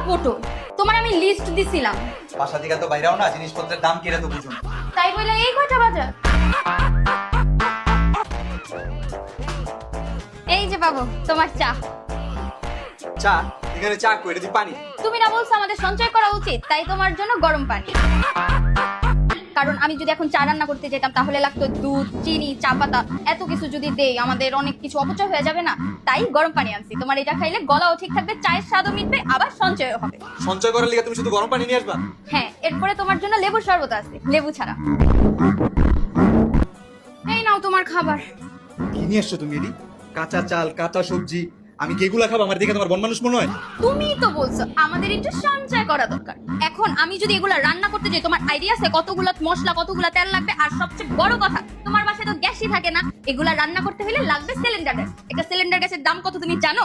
পটল, তোমার আমি লিস্ট দিছিলাম। বাসা থেকে তো বাইরেও না, জিনিসপত্রের দাম কিরা তো বুঝুন। তাই বলে এই কয়টা বাজার। এই যে বাবু তোমার চা। চা? এখানে চা কই, এটা দি পানি। তুমি না বলছো আমাদের সঞ্চয় করা উচিত, তাই তোমার জন্য গরম পানি। কারণ আমি যদি এখন চা রান্না করতে যেতাম তাহলে লাগতো দুধ, চিনি, চা পাতা, এত কিছু যদি দেই আমাদের অনেক কিছু অপচয় হয়ে যাবে না। তাই গরম পানি আনছি, তোমার এটা খাইলে গলাও ঠিক থাকবে, চায়ের স্বাদও মিটবে, আবার সঞ্চয়ও হবে। সঞ্চয় করার লিগে তুমি শুধু গরম পানি নিয়ে আসবা? হ্যাঁ, এরপরে তোমার জন্য লেবুর শরবত আছে, লেবু ছাড়া। এই নাও তোমার খাবার। কি নিয়ে আসছো তুমি এডি? কাঁচা চাল, কাঁচা সবজি, আমি কি এগুলা খাবো? আমার দেখে তোমার বন মানুষ মনে হয়? তুমিই তো বলছো আমাদের একটু সঞ্চয় করা দরকার। এখন আমি যদি এগুলা রান্না করতে যাই, তোমার আইডিয়া আছে কতগুলা মশলা, কতগুলা তেল লাগবে? আর সবচেয়ে বড় কথা, তোমার বাসায় তো গ্যাসই থাকে না। এগুলা রান্না করতে হলে লাগবে সিলিন্ডার গ্যাস। একটা সিলিন্ডার গ্যাসের দাম কত তুমি জানো?